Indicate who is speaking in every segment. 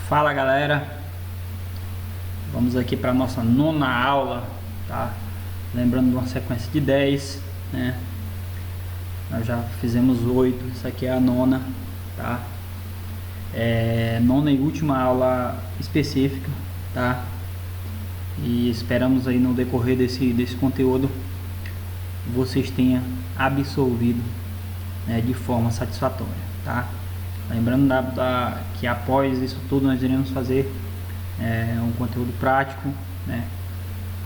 Speaker 1: Fala galera, vamos aqui para nossa nona aula, tá? Lembrando de uma sequência de 10, né? Nós já fizemos 8, isso aqui é a nona, tá? Nona e última aula específica, tá? E esperamos aí no decorrer desse conteúdo vocês tenham absorvido, né, de forma satisfatória, tá? Lembrando que após isso tudo nós iremos fazer um conteúdo prático, né?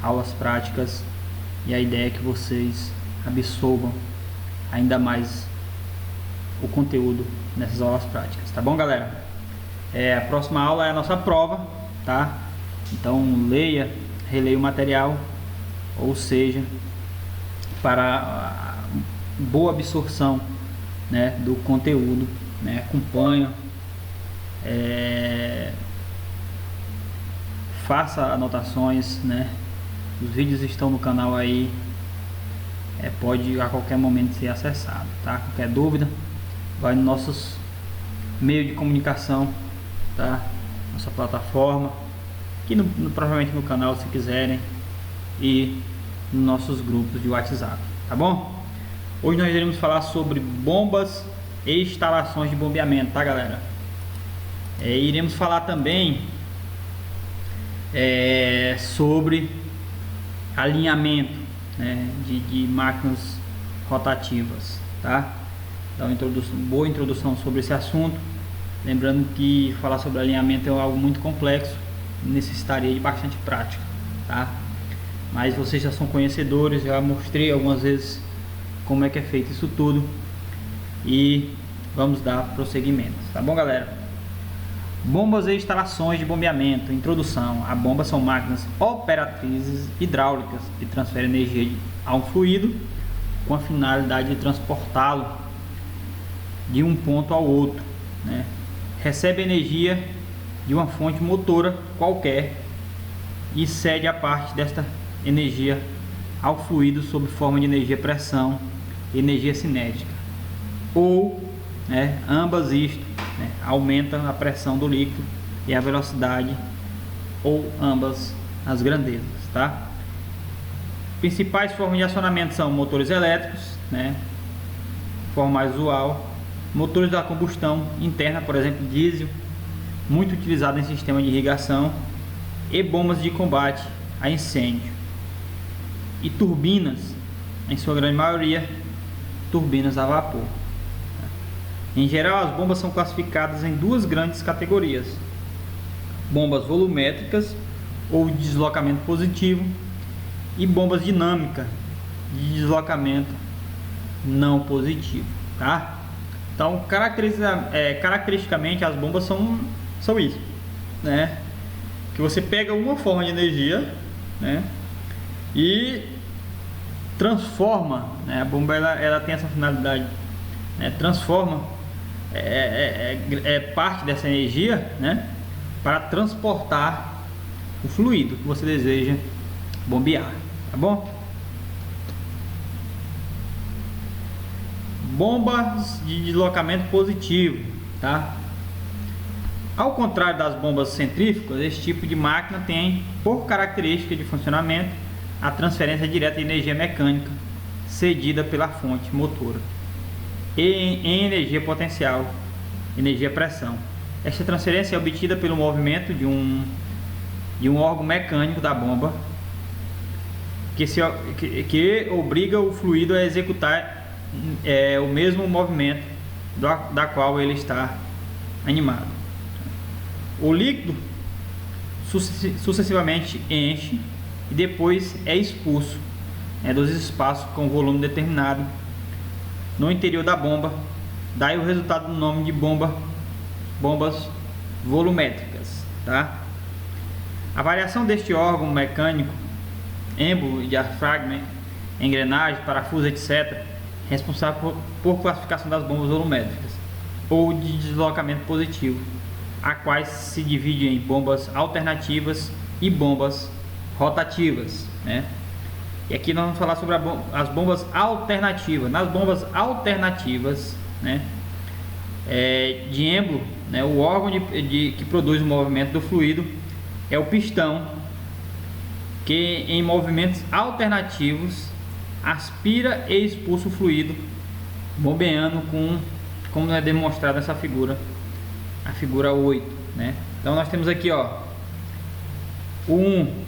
Speaker 1: Aulas práticas, e a ideia é que vocês absorvam ainda mais o conteúdo nessas aulas práticas, tá bom, galera? A próxima aula é a nossa prova, tá? Então releia o material, ou seja, para a boa absorção, né, do conteúdo, né? Acompanha, faça anotações, né? Os vídeos estão no canal aí, pode a qualquer momento ser acessado, tá? Qualquer dúvida, vai nos nossos meios de comunicação, tá? Nossa plataforma, aqui provavelmente no canal, se quiserem, e nos nossos grupos de WhatsApp, tá bom? Hoje nós iremos falar sobre bombas e instalações de bombeamento, tá, galera? Iremos falar também sobre alinhamento, né, de máquinas rotativas, tá? Então, boa introdução sobre esse assunto. Lembrando que falar sobre alinhamento é algo muito complexo, necessitaria de bastante prática, tá? Mas vocês já são conhecedores, já mostrei algumas vezes como é que é feito isso tudo, e vamos dar prosseguimento, tá bom, galera? Bombas e instalações de bombeamento. Introdução. A bomba são máquinas operatrizes hidráulicas que transferem energia a um fluido com a finalidade de transportá-lo de um ponto ao outro, né? Recebe energia de uma fonte motora qualquer e cede a parte desta energia ao fluido sob forma de energia pressão e energia cinética, ou, né, ambas isto, né, aumentam a pressão do líquido e a velocidade, ou ambas as grandezas, tá? Principais formas de acionamento são motores elétricos, né, forma mais usual, motores da combustão interna, por exemplo, diesel, muito utilizado em sistema de irrigação, e bombas de combate a incêndio, e turbinas, em sua grande maioria, turbinas a vapor. Em geral, as bombas são classificadas em duas grandes categorias: bombas volumétricas ou de deslocamento positivo, e bombas dinâmicas de deslocamento não positivo, tá? Então, caracteristicamente, as bombas são isso, né? Que você pega uma forma de energia, né, e transforma, né? A bomba ela tem essa finalidade, né? Transforma parte dessa energia, né, para transportar o fluido que você deseja bombear, tá bom? Bombas de deslocamento positivo, tá? Ao contrário das bombas centrífugas, esse tipo de máquina tem por característica de funcionamento a transferência direta de energia mecânica cedida pela fonte motora em energia potencial, energia pressão. Esta transferência é obtida pelo movimento de um órgão mecânico da bomba que obriga o fluido a executar o mesmo movimento da qual ele está animado. O líquido sucessivamente enche e depois é expulso, dos espaços com volume determinado no interior da bomba. Daí o resultado do nome de bombas volumétricas, tá? A variação deste órgão mecânico, êmbolo, diafragma, engrenagem, parafuso, etc., responsável por classificação das bombas volumétricas ou de deslocamento positivo, a quais se divide em bombas alternativas e bombas rotativas, né? E aqui nós vamos falar sobre as bombas alternativas. Nas bombas alternativas, né, de êmbolo, né? O órgão que produz o movimento do fluido é o pistão, que em movimentos alternativos aspira e expulsa o fluido, bombeando como é demonstrado nessa figura, a figura 8, né? Então nós temos aqui, ó, o 1,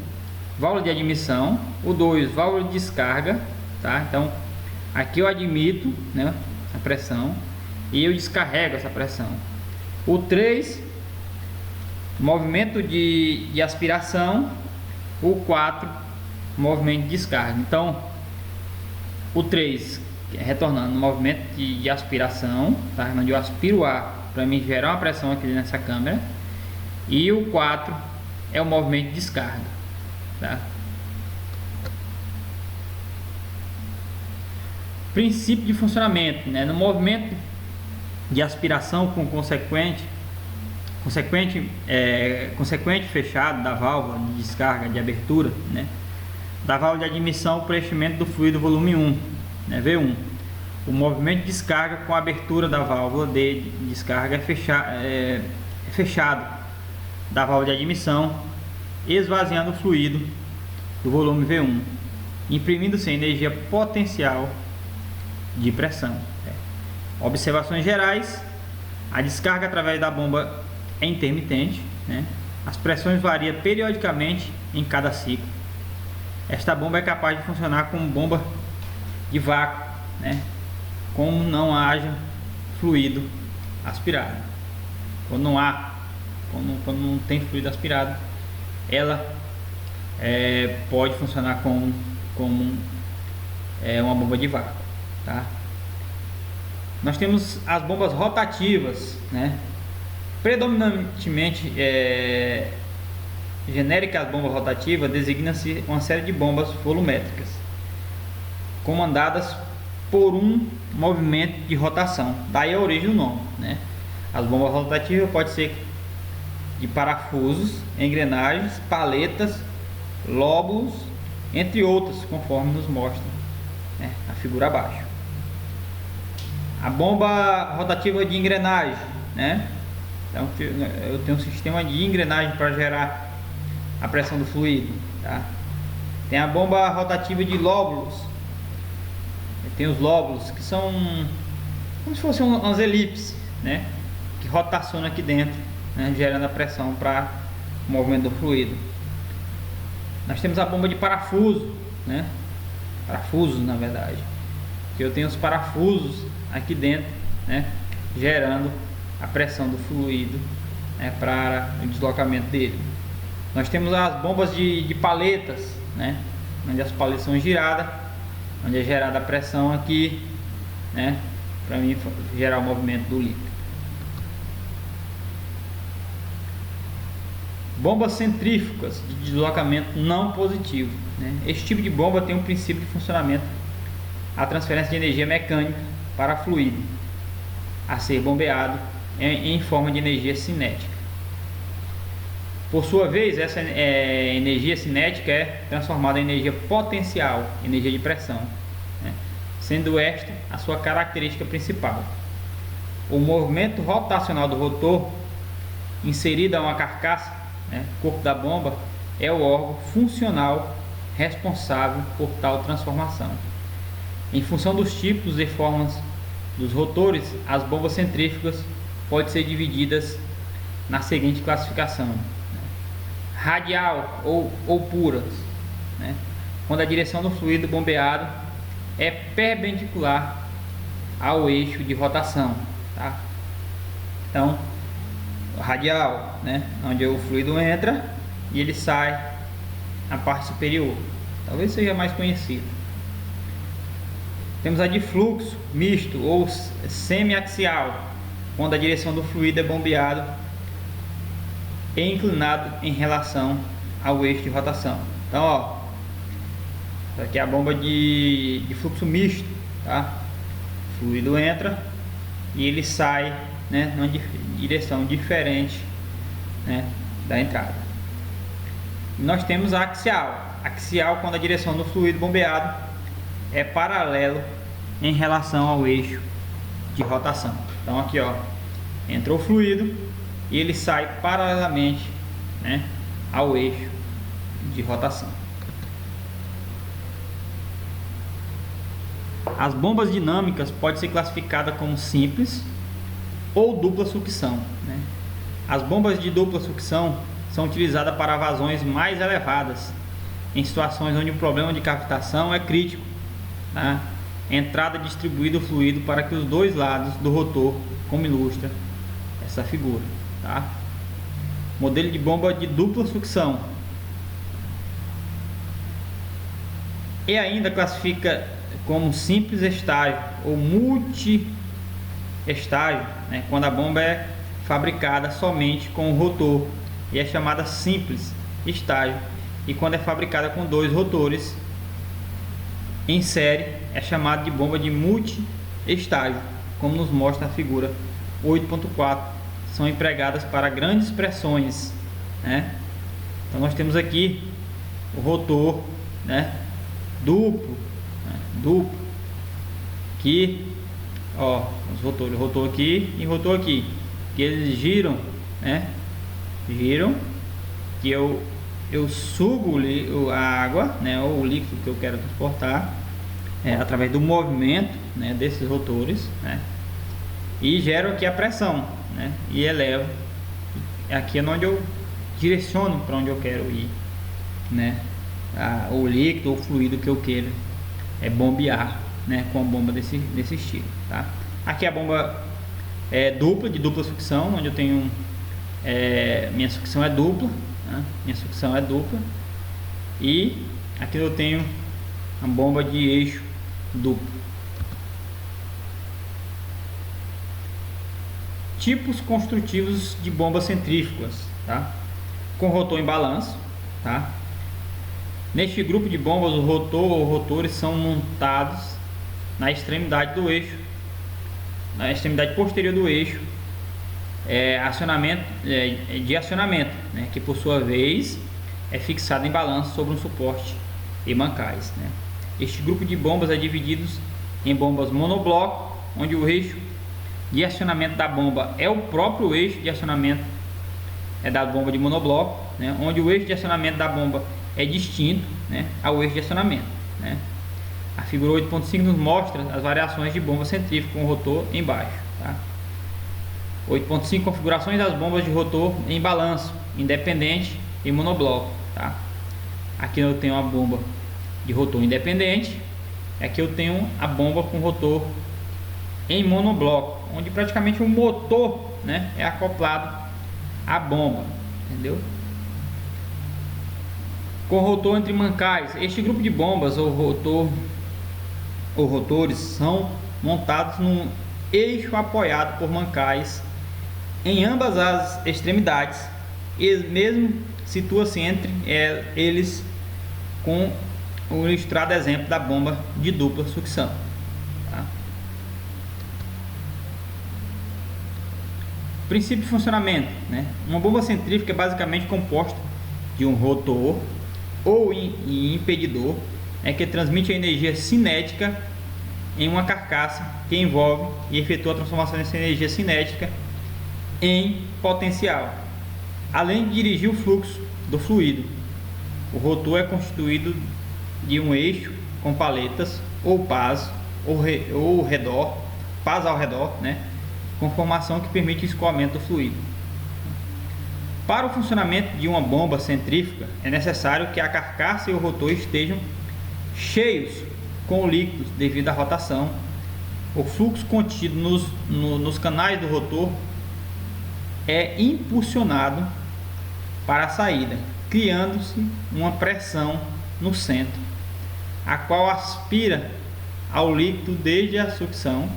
Speaker 1: válvula de admissão, o 2, válvula de descarga, tá? Então aqui eu admito, né, a pressão e eu descarrego essa pressão. O 3, movimento de aspiração. O 4, movimento de descarga. Então o 3, retornando no movimento de aspiração, tá? Onde eu aspiro o ar para me gerar uma pressão aqui nessa câmera. E o 4 é o movimento de descarga, tá? Princípio de funcionamento, né? No movimento de aspiração com consequente fechado da válvula de descarga, de abertura, né? Da válvula de admissão, preenchimento do fluido volume 1, né? V1. O movimento de descarga com a abertura da válvula de descarga é fechado da válvula de admissão, esvaziando o fluido do volume V1, imprimindo-se energia potencial de pressão. Observações gerais: a descarga através da bomba é intermitente, né? As pressões variam periodicamente em cada ciclo. Esta bomba é capaz de funcionar como bomba de vácuo, né? Como não haja fluido aspirado. Quando não tem fluido aspirado, ela pode funcionar como uma bomba de vácuo, tá? Nós temos as bombas rotativas, né? Predominantemente genérica, as bombas rotativas designa-se uma série de bombas volumétricas comandadas por um movimento de rotação, daí a origem do nome, né? As bombas rotativas podem ser de parafusos, engrenagens, paletas, lóbulos, entre outros, conforme nos mostra, né, a figura abaixo. A bomba rotativa de engrenagem, né? Então eu tenho um sistema de engrenagem para gerar a pressão do fluido, tá? Tem a bomba rotativa de lóbulos. Tem os lóbulos, que são como se fossem umas elipses, né? Que rotacionam aqui dentro, né? Gerando a pressão para o movimento do fluido. Nós temos a bomba de parafuso, né? Parafusos, na verdade, que eu tenho os parafusos aqui dentro, né? Gerando a pressão do fluido, né? Para o deslocamento dele. Nós temos as bombas de paletas, né? Onde as paletas são giradas, onde é gerada a pressão aqui, né? Para mim gerar o movimento do líquido. Bombas centrífugas de deslocamento não positivo, né? Este tipo de bomba tem um princípio de funcionamento: a transferência de energia mecânica para fluido a ser bombeado em forma de energia cinética. Por sua vez, essa energia cinética é transformada em energia potencial, energia de pressão, né? Sendo esta a sua característica principal. O movimento rotacional do rotor, inserido a uma carcaça, né, corpo da bomba, é o órgão funcional responsável por tal transformação. Em função dos tipos e formas dos rotores, as bombas centrífugas podem ser divididas na seguinte classificação: radial ou puras, né? Quando a direção do fluido bombeado é perpendicular ao eixo de rotação, tá? Então, radial, né? Onde o fluido entra e ele sai na parte superior, talvez seja mais conhecido. Temos a de fluxo misto ou semiaxial, quando a direção do fluido é bombeado e inclinado em relação ao eixo de rotação. Então, ó, aqui é a bomba de fluxo misto, tá? O fluido entra e ele sai, né, numa direção diferente, né, da entrada. E nós temos a axial, quando a direção do fluido bombeado é paralelo em relação ao eixo de rotação. Então aqui, ó, entrou o fluido, e ele sai paralelamente, né, ao eixo de rotação. As bombas dinâmicas podem ser classificadas como simples ou dupla sucção, né? As bombas de dupla sucção são utilizadas para vazões mais elevadas, em situações onde o problema de cavitação é crítico, tá? Entrada distribuída do fluido para que os dois lados do rotor, como ilustra essa figura, tá? Modelo de bomba de dupla sucção. E ainda classifica como simples estágio ou multi estágio, né, quando a bomba é fabricada somente com o rotor, e é chamada simples estágio, e quando é fabricada com dois rotores em série é chamada de bomba de multi estágio, como nos mostra a figura 8.4. São empregadas para grandes pressões, né? Então nós temos aqui o rotor, né, duplo, que, ó, os rotores, rotor aqui e rotor aqui, que eles giram, né, que eu sugo a água, né, ou o líquido que eu quero transportar, através do movimento, né, desses rotores, né, e gero aqui a pressão, né, e elevo. Aqui é onde eu direciono para onde eu quero ir, né, o líquido ou fluido que eu queira bombear, né, com a bomba desse estilo, tá? Aqui a bomba é dupla, de dupla sucção, onde eu tenho minha sucção é dupla, né? Minha sucção é dupla, e aqui eu tenho a bomba de eixo duplo. Tipos construtivos de bombas centrífugas, tá? Com rotor em balanço, tá? Neste grupo de bombas, o rotor ou rotores são montados na extremidade do eixo, na extremidade posterior do eixo, de acionamento, né, que por sua vez é fixado em balanço sobre um suporte e mancais, né. Este grupo de bombas é dividido em bombas monobloco, onde o eixo de acionamento da bomba é o próprio eixo de acionamento da bomba de monobloco, né, onde o eixo de acionamento da bomba é distinto, né, ao eixo de acionamento, né. A figura 8.5 nos mostra as variações de bomba centrífuga com rotor embaixo, tá? 8.5 configurações das bombas de rotor em balanço, independente e monobloco, tá? Aqui eu tenho a bomba de rotor independente, aqui eu tenho a bomba com rotor em monobloco, onde praticamente o motor, né, é acoplado à bomba, entendeu? Com rotor entre mancais, este grupo de bombas ou rotores são montados num eixo apoiado por mancais em ambas as extremidades, e mesmo situa-se entre eles, com o ilustrado exemplo da bomba de dupla sucção, tá? Princípio de funcionamento, né? Uma bomba centrífuga é basicamente composta de um rotor ou impedidor, que transmite a energia cinética em uma carcaça que envolve e efetua a transformação dessa energia cinética em potencial, além de dirigir o fluxo do fluido. O rotor é constituído de um eixo com paletas ou pás ao redor, né, com formação que permite o escoamento do fluido. Para o funcionamento de uma bomba centrífuga é necessário que a carcaça e o rotor estejam cheios com líquidos devido à rotação. O fluxo contido nos canais do rotor é impulsionado para a saída, criando-se uma pressão no centro, a qual aspira ao líquido desde a sucção,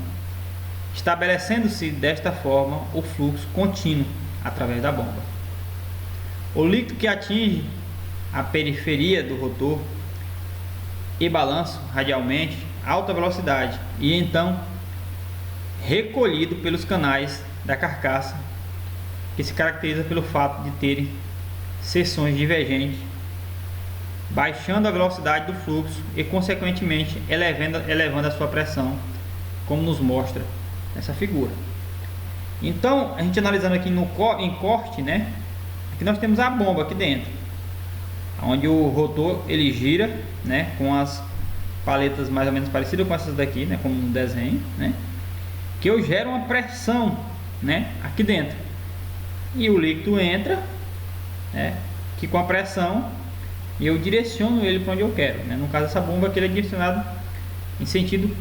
Speaker 1: estabelecendo-se desta forma o fluxo contínuo através da bomba. O líquido que atinge a periferia do rotor e balança radialmente a alta velocidade e então recolhido pelos canais da carcaça, que se caracteriza pelo fato de terem seções divergentes, baixando a velocidade do fluxo e consequentemente elevando a sua pressão, como nos mostra essa figura. Então, a gente analisando aqui em corte, né? Aqui nós temos a bomba aqui dentro, onde o rotor ele gira, né? Com as paletas mais ou menos parecidas com essas daqui, né? Como no desenho, né? Que eu gero uma pressão, né? Aqui dentro, e o líquido entra, né? Que com a pressão eu direciono ele para onde eu quero, né? No caso essa bomba aqui ele é direcionado em sentido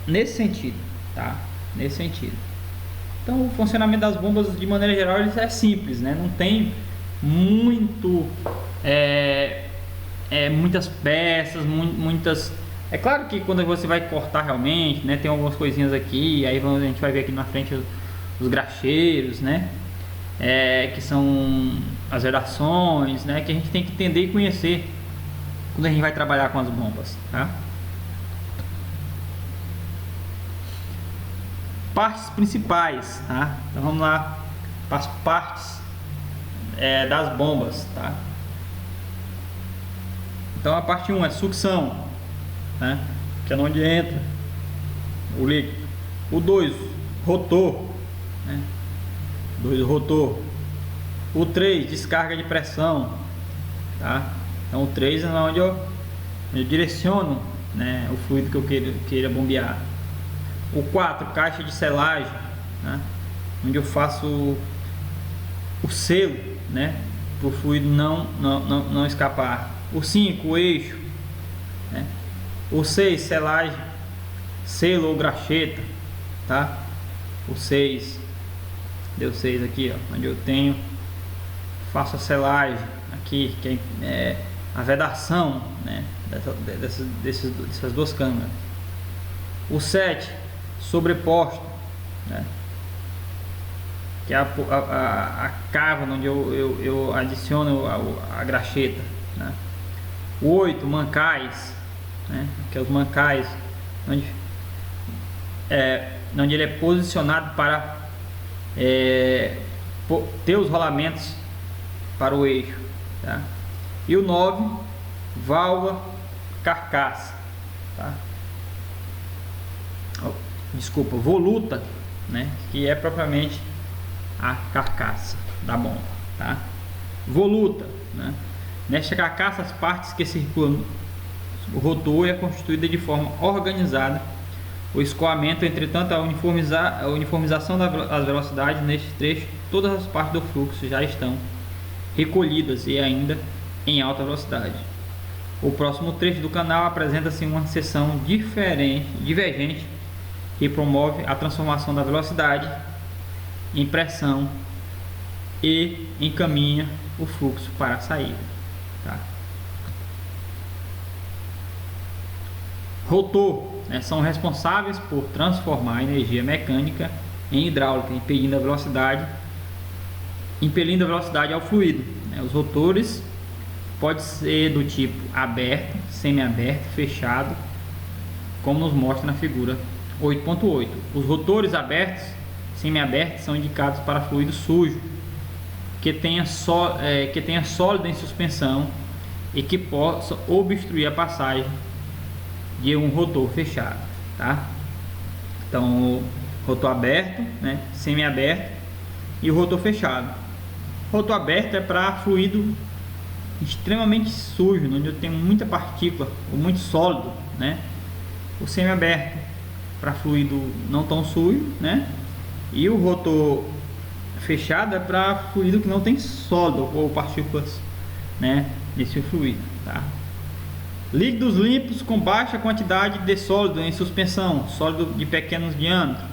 Speaker 1: nesse sentido, tá? Nesse sentido. Então o funcionamento das bombas de maneira geral ele é simples, né? Não tem muito muitas peças, muitas. É claro que quando você vai cortar realmente, né? Tem algumas coisinhas aqui, aí a gente vai ver aqui na frente os graxeiros, né? Que são as vedações, né? Que a gente tem que entender e conhecer quando a gente vai trabalhar com as bombas, tá? Partes principais, tá? Então vamos lá para as partes das bombas, tá? Então a parte 1 é sucção, né? Que é onde entra o líquido. O 2, rotor, né? 2, rotor. O 3, descarga de pressão, tá? Então o 3 é onde eu direciono, né, o fluido que eu queira bombear. O 4, caixa de selagem, né? Onde eu faço o selo, né, para o fluido não escapar. O 5, o eixo, né? O 6, selagem, selo ou graxeta, tá? O 6, deu 6 aqui, ó, onde eu faço a selagem aqui, que é a vedação, né, dessas duas câmaras. O 7, sobreposto, né, que é a cava onde eu adiciono a graxeta, né. O 8, mancais, né, que é os mancais, onde ele é posicionado para ter os rolamentos para o eixo, tá? E o 9, válvula carcaça, tá? Desculpa, voluta, né? Que é propriamente a carcaça da bomba, tá? Voluta, né? Nesta carcaça, as partes que circulam o rotor é constituída de forma organizada. O escoamento, entretanto, a uniformização das velocidades neste trecho, todas as partes do fluxo já estão recolhidas e ainda em alta velocidade. O próximo trecho do canal apresenta-se uma seção divergente que promove a transformação da velocidade em pressão e encaminha o fluxo para a saída, tá? Rotor, né, são responsáveis por transformar a energia mecânica em hidráulica, impelindo a velocidade ao fluido, né? Os rotores pode ser do tipo aberto, semi-aberto, fechado, como nos mostra na figura 8.8. Os rotores abertos, semi-abertos, são indicados para fluido sujo, que tenha sólido em suspensão e que possa obstruir a passagem de um rotor fechado, tá? Então, rotor aberto, né, semi-aberto e o rotor fechado. Rotor aberto é para fluido extremamente sujo, onde eu tenho muita partícula ou muito sólido, né? O semi-aberto para fluido não tão sujo, né? E o rotor fechado é para fluido que não tem sólido ou partículas, né, nesse fluido, tá? Líquidos limpos com baixa quantidade de sólido em suspensão, sólido de pequenos diâmetros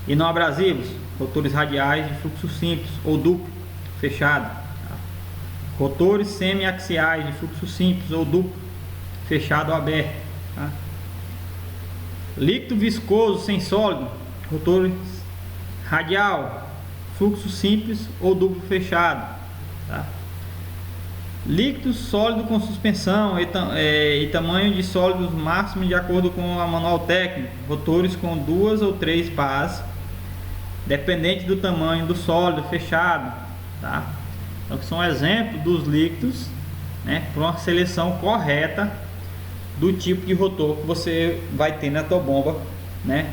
Speaker 1: e não abrasivos, rotores radiais de fluxo simples ou duplo fechado, tá? Rotores semi-axiais de fluxo simples ou duplo fechado ou aberto, tá? Líquido viscoso sem sólido, rotores radial, fluxo simples ou duplo fechado, tá? Líquido sólido com suspensão e tamanho de sólidos máximo de acordo com a manual técnico, rotores com 2 ou 3 pás, dependente do tamanho do sólido fechado, tá? Então são exemplos dos líquidos, né, para uma seleção correta do tipo de rotor que você vai ter na tua bomba, né,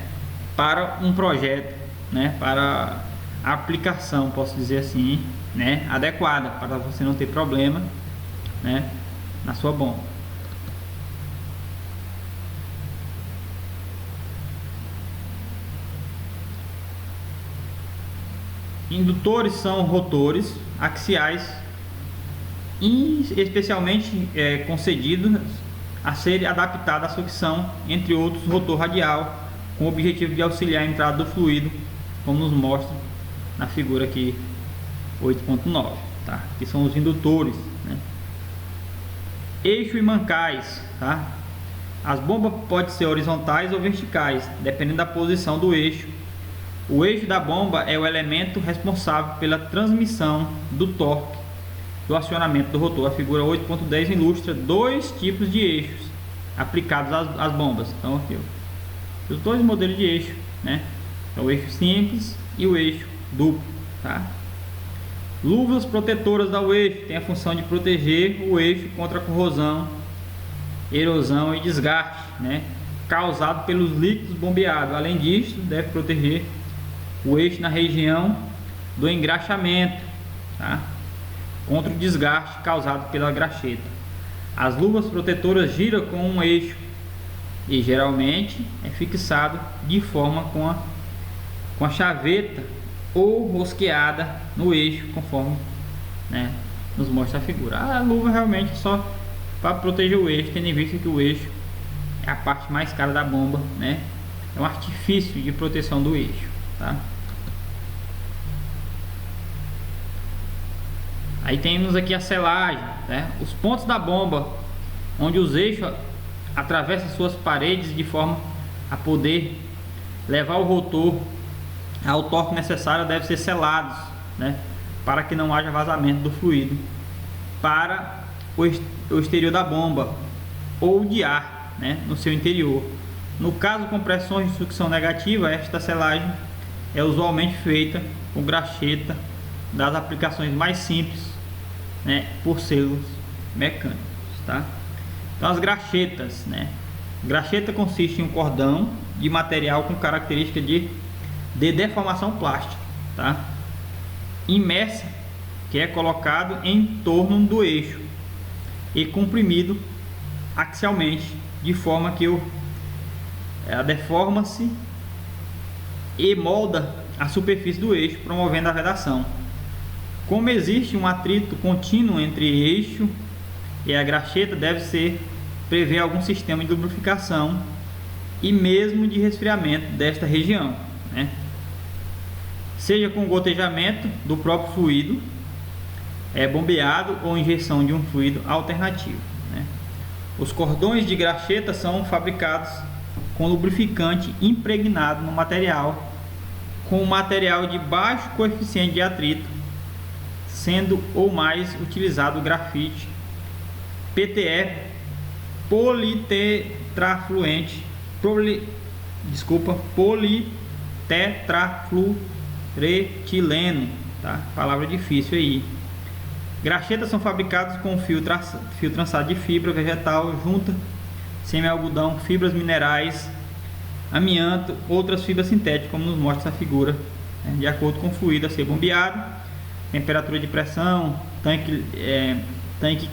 Speaker 1: para um projeto né, para a aplicação, posso dizer assim, né, adequada, para você não ter problema, né, na sua bomba. Indutores são rotores axiais especialmente concedidos a serem adaptados à sucção, entre outros rotor radial, com o objetivo de auxiliar a entrada do fluido, como nos mostra na figura aqui 8.9, tá? Que são os indutores, né? Eixo e mancais, tá? As bombas podem ser horizontais ou verticais, dependendo da posição do eixo. O eixo da bomba é o elemento responsável pela transmissão do torque do acionamento do rotor. A figura 8.10 ilustra dois tipos de eixos aplicados às bombas. Então aqui, ó, os dois modelos de eixo, né? É o eixo simples e o eixo duplo, tá? Luvas protetoras ao eixo tem a função de proteger o eixo contra a corrosão, erosão e desgaste, né, causado pelos líquidos bombeados. Além disso, deve proteger o eixo na região do engraxamento, tá, contra o desgaste causado pela graxeta. As luvas protetoras giram com um eixo e geralmente é fixado de forma com a chaveta ou rosqueada no eixo, conforme, né, nos mostra a figura. A luva realmente é só para proteger o eixo, tendo em vista que o eixo é a parte mais cara da bomba, né? É um artifício de proteção do eixo, tá? Aí temos aqui a selagem, né? Os pontos da bomba onde os eixos atravessam suas paredes de forma a poder levar o rotor ao torque necessário devem ser selados, né, para que não haja vazamento do fluido para o exterior da bomba ou de ar, né, no seu interior. No caso com pressões de sucção negativa, esta selagem é usualmente feita com graxeta das aplicações mais simples, né, por selos mecânicos, tá? Então as graxetas, né? Graxeta consiste em um cordão de material com característica de deformação plástica, tá, imersa, que é colocado em torno do eixo e comprimido axialmente, de forma que ela deforma-se e molda a superfície do eixo, promovendo a vedação. Como existe um atrito contínuo entre eixo e a graxeta, deve-se prever algum sistema de lubrificação e mesmo de resfriamento desta região, né, seja com gotejamento do próprio fluido bombeado ou injeção de um fluido alternativo, né. Os cordões de graxeta são fabricados com lubrificante impregnado no material, com material de baixo coeficiente de atrito, sendo ou mais utilizado o grafite PTE, politetrafluoretileno, tá? Palavra difícil aí. Graxetas são fabricadas com fio trançado de fibra vegetal, junta, semi-algodão, fibras minerais, amianto, outras fibras sintéticas, como nos mostra essa figura, né, de acordo com o fluido a ser bombeado, temperatura de pressão, tanque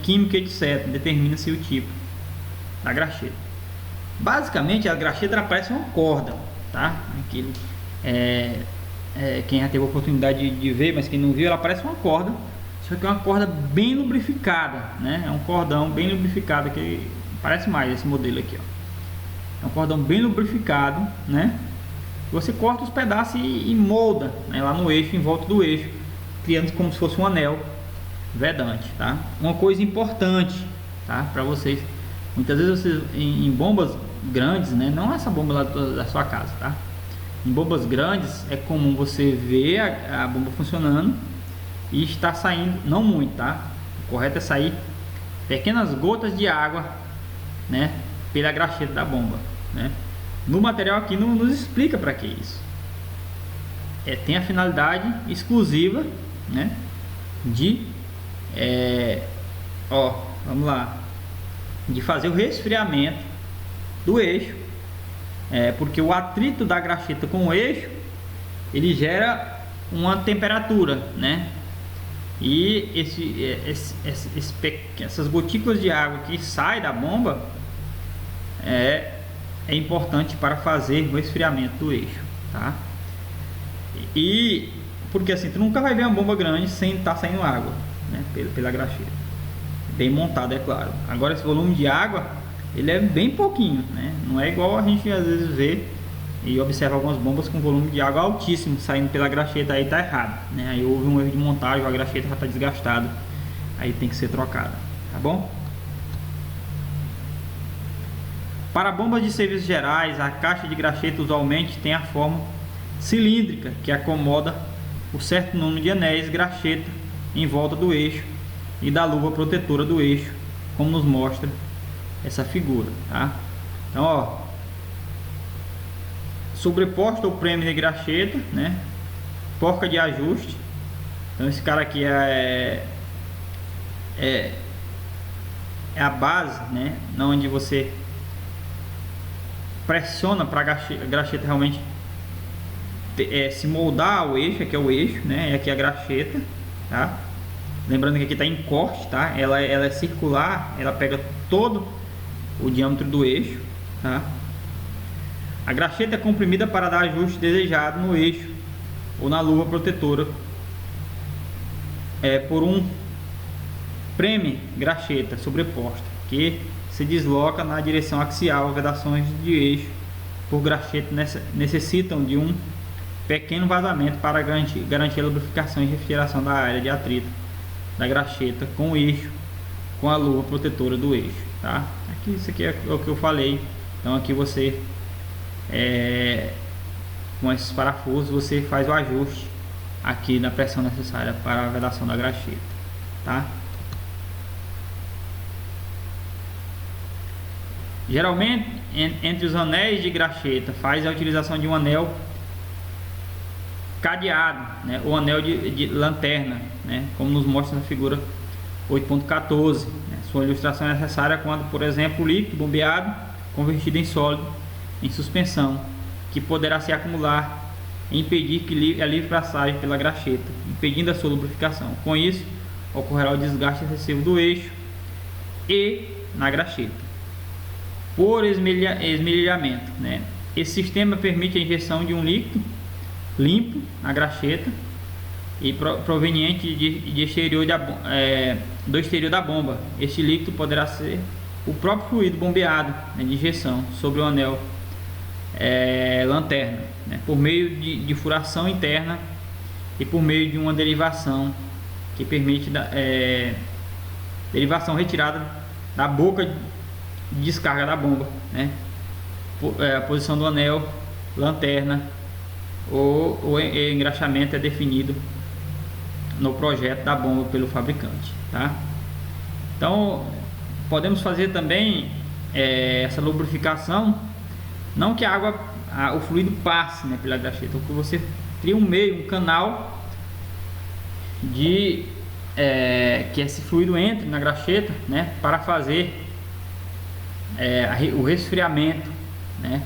Speaker 1: químico, etc. Determina-se o tipo da graxeta. Basicamente, a graxeta parece uma corda, tá? Aquele, quem já teve a oportunidade de ver, mas quem não viu, ela parece uma corda, só que é uma corda bem lubrificada, né? É um cordão bem lubrificado, que parece mais esse modelo aqui, ó. É um cordão bem lubrificado, né? Você corta os pedaços e molda, né, lá no eixo, em volta do eixo, criando como se fosse um anel vedante, tá? Uma coisa importante, tá, para vocês: muitas vezes vocês em bombas grandes, né, não essa bomba lá da sua casa, tá? Em bombas grandes é comum você ver a bomba funcionando e está saindo, não muito, tá? O correto é sair pequenas gotas de água, né, pela graxeta da bomba, né? No material aqui não nos explica para que isso. Tem a finalidade exclusiva, né, de vamos lá, de fazer o resfriamento do eixo, porque o atrito da graxeta com o eixo ele gera uma temperatura, né? E essas gotículas de água que saem da bomba é importante para fazer o esfriamento do eixo, tá? E porque assim, tu nunca vai ver uma bomba grande sem estar saindo água, né? Pela graxeita, bem montada, é claro. Agora esse volume de água, ele é bem pouquinho, né? Não é igual a gente às vezes vê e observa algumas bombas com volume de água altíssimo saindo pela graxeita, aí tá errado, né? Aí houve um erro de montagem, a graxeita já está desgastada, aí tem que ser trocada, tá bom? Para bombas de serviços gerais, a caixa de graxeta usualmente tem a forma cilíndrica que acomoda o certo número de anéis graxeta em volta do eixo e da luva protetora do eixo, como nos mostra essa figura, tá? Então, ó, sobreposto ao prêmio de graxeta, né? Porca de ajuste. Então esse cara aqui é a base, né? Onde você pressiona para a graxeta realmente se moldar ao eixo. Aqui é o eixo, né? E aqui é a graxeta, tá? Lembrando que aqui está em corte, tá? Ela é circular, ela pega todo o diâmetro do eixo, tá? A graxeta é comprimida para dar ajuste desejado no eixo ou na luva protetora por um prêmio graxeta sobreposta que se desloca na direção axial. Vedações de eixo por graxeta necessitam de um pequeno vazamento para garantir a lubrificação e refrigeração da área de atrito da graxeta com o eixo, com a luva protetora do eixo, tá? Aqui, isso aqui é o que eu falei. Então aqui você com esses parafusos você faz o ajuste aqui na pressão necessária para a vedação da graxeta, tá? Geralmente entre os anéis de graxeta faz a utilização de um anel cadeado, né? Ou anel de lanterna, né? Como nos mostra na figura 8.14, né? Sua ilustração é necessária quando, por exemplo, o líquido bombeado convertido em sólido em suspensão, que poderá se acumular e impedir a livre passagem pela graxeta, impedindo a sua lubrificação. Com isso, ocorrerá o desgaste excessivo do eixo e na graxeta por esmerilhamento, né? Esse sistema permite a injeção de um líquido limpo na graxeta e proveniente do exterior da bomba. Este líquido poderá ser o próprio fluido bombeado, né, de injeção sobre o anel lanterna, né, por meio de furação interna e por meio de uma derivação que permite derivação retirada da boca de descarga da bomba, né? A posição do anel lanterna ou engraxamento é definido no projeto da bomba pelo fabricante, tá? Então podemos fazer também essa lubrificação, não que o fluido passe, né, pela graxeta, porque você cria um canal que esse fluido entre na graxeta, né, para fazer o resfriamento, né,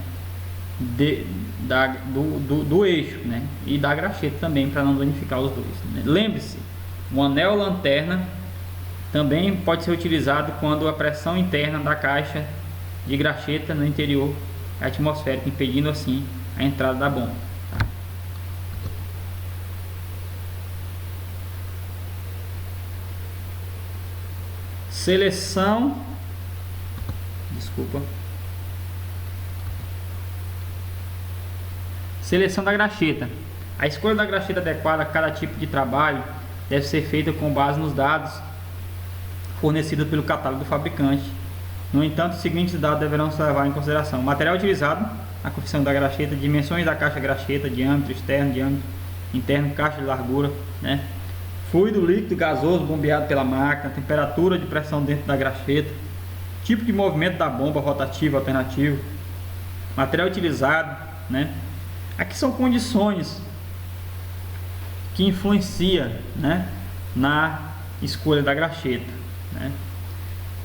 Speaker 1: do eixo, né, e da graxeta também, para não danificar os dois, né? Lembre-se, o anel lanterna também pode ser utilizado quando a pressão interna da caixa de graxeta no interior é atmosférica, impedindo assim a entrada da bomba, tá? Seleção da graxeta. A escolha da graxeta adequada a cada tipo de trabalho deve ser feita com base nos dados fornecidos pelo catálogo do fabricante. No entanto, os seguintes dados deverão ser levados em consideração: material utilizado na confecção da graxeta, dimensões da caixa graxeta, diâmetro externo, diâmetro interno, caixa de largura, né? Fluido líquido gasoso bombeado pela máquina, temperatura de pressão dentro da graxeta, tipo de movimento da bomba, rotativo, alternativo, material utilizado, né? Aqui são condições que influenciam, né, na escolha da graxeta, né?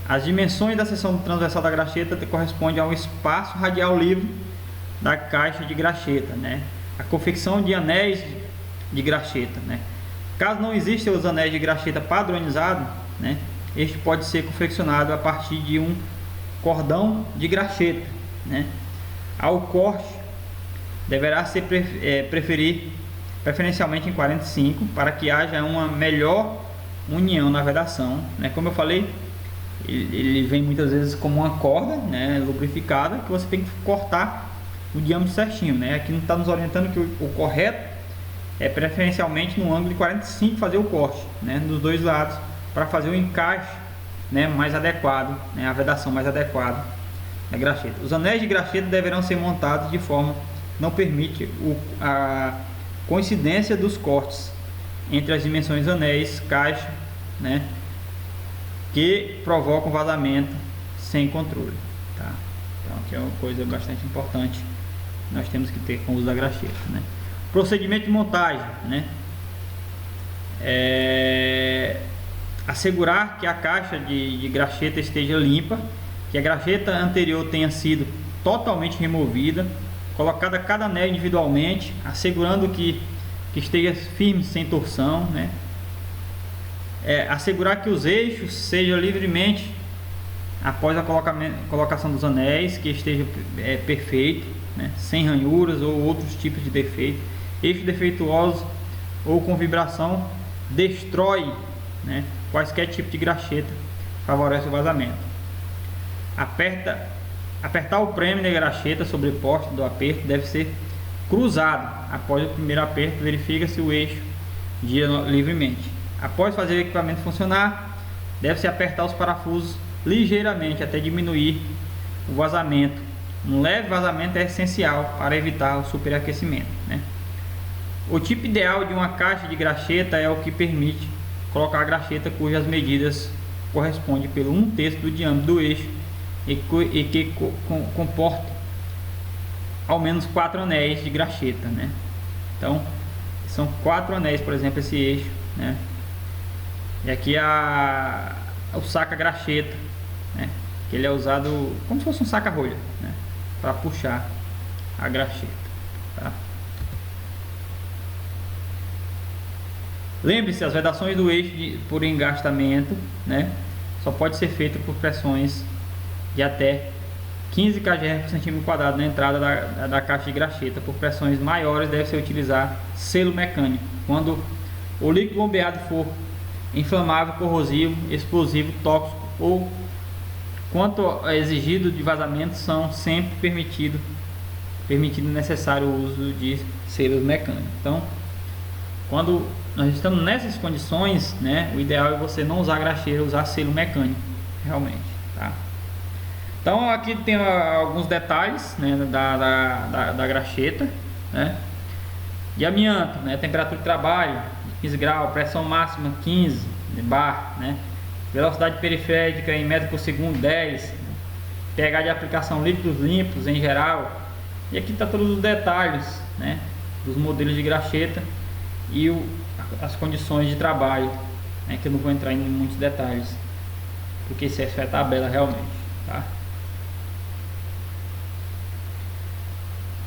Speaker 1: As dimensões da seção transversal da graxeta correspondem ao espaço radial livre da caixa de graxeta, né? a confecção de anéis de graxeta, né? Caso não existam os anéis de graxeta padronizados, né, este pode ser confeccionado a partir de um cordão de graxeta, né? Ao corte deverá ser preferencialmente em 45 para que haja uma melhor união na vedação, né? Como eu falei, ele vem muitas vezes como uma corda, né, lubrificada, que você tem que cortar o diâmetro certinho, né? Aqui não está nos orientando que o correto é preferencialmente no ângulo de 45 fazer o corte, né, dos dois lados, para fazer o encaixe, né, mais adequado, né, a vedação mais adequada da graxeta. Os anéis de graxeta deverão ser montados de forma que não permite a coincidência dos cortes entre as dimensões anéis, caixa, né, que provocam vazamento sem controle, tá? Então aqui é uma coisa bastante importante que nós temos que ter com o uso da graxeta, né? Procedimento de montagem, né? Assegurar que a caixa de graxeta esteja limpa, que a graxeta anterior tenha sido totalmente removida, colocada cada anel individualmente, assegurando que esteja firme sem torção, né? Assegurar que os eixos sejam livremente após a colocação dos anéis, que esteja perfeito, né? Sem ranhuras ou outros tipos de defeito. Eixos defeituosos ou com vibração destrói, né, quaisquer tipo de graxeta, favorece o vazamento. Apertar o prêmio da graxeta sobreposto do aperto deve ser cruzado. Após o primeiro aperto, verifica se o eixo gira livremente. Após fazer o equipamento funcionar, deve-se apertar os parafusos ligeiramente até diminuir o vazamento. Um leve vazamento é essencial para evitar o superaquecimento, né? O tipo ideal de uma caixa de graxeta é o que permite colocar a graxeta cujas medidas correspondem pelo 1/3 do diâmetro do eixo e que comporta ao menos 4 anéis de graxeta, né? Então são 4 anéis, por exemplo, esse eixo, né? E aqui o saca-graxeta, né, que ele é usado como se fosse um saca-rolha, né, para puxar a graxeta, tá? Lembre-se, as vedações do eixo por engastamento, né, só pode ser feita por pressões de até 15 kgf por centímetro quadrado na entrada da caixa de graxeta. Por pressões maiores deve-se utilizar selo mecânico. Quando o líquido bombeado for inflamável, corrosivo, explosivo, tóxico ou quanto exigido de vazamento, são sempre permitido necessário o uso de selos mecânicos. Então, quando nós estamos nessas condições, né, o ideal é você não usar graxeira, usar selo mecânico, realmente, tá? Então aqui tem alguns detalhes, né, da graxeta, né? De amianto, né, temperatura de trabalho 15 graus, pressão máxima 15 bar, né? Velocidade periférica em metros por segundo 10, pH de aplicação líquidos limpos em geral. E aqui está todos os detalhes, né, dos modelos de graxeta e as condições de trabalho, né, que eu não vou entrar em muitos detalhes, porque isso é a tabela realmente, tá?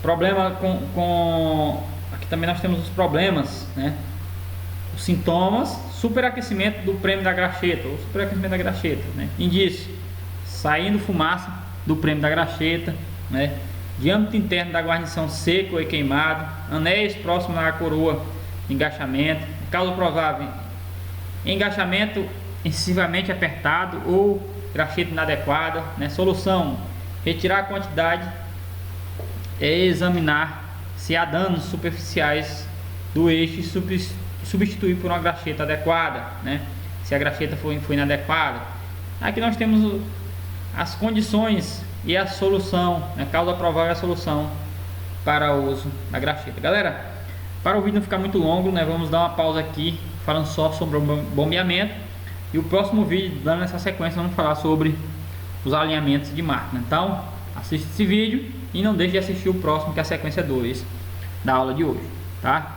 Speaker 1: Problema aqui também nós temos os problemas, né? Os sintomas: superaquecimento do prêmio da graxeta ou superaquecimento da graxeta, né? Indício: saindo fumaça do prêmio da graxeta, né? Diâmetro interno da guarnição seco e queimado, anéis próximos à coroa de engaixamento. Causa provável: engaixamento excessivamente apertado ou graxeta inadequada, né? Solução: retirar a quantidade e examinar se há danos superficiais do eixo e substituir por uma graxeta adequada, né? Se a graxeta foi inadequada. Aqui nós temos as condições e a solução, né? Causa provável a solução para o uso da graxeta. Galera, para o vídeo não ficar muito longo, né, vamos dar uma pausa aqui falando só sobre o bombeamento, e o próximo vídeo, dando essa sequência, vamos falar sobre os alinhamentos de máquina. Então assista esse vídeo e não deixe de assistir o próximo, que é a sequência 2 da aula de hoje, tá?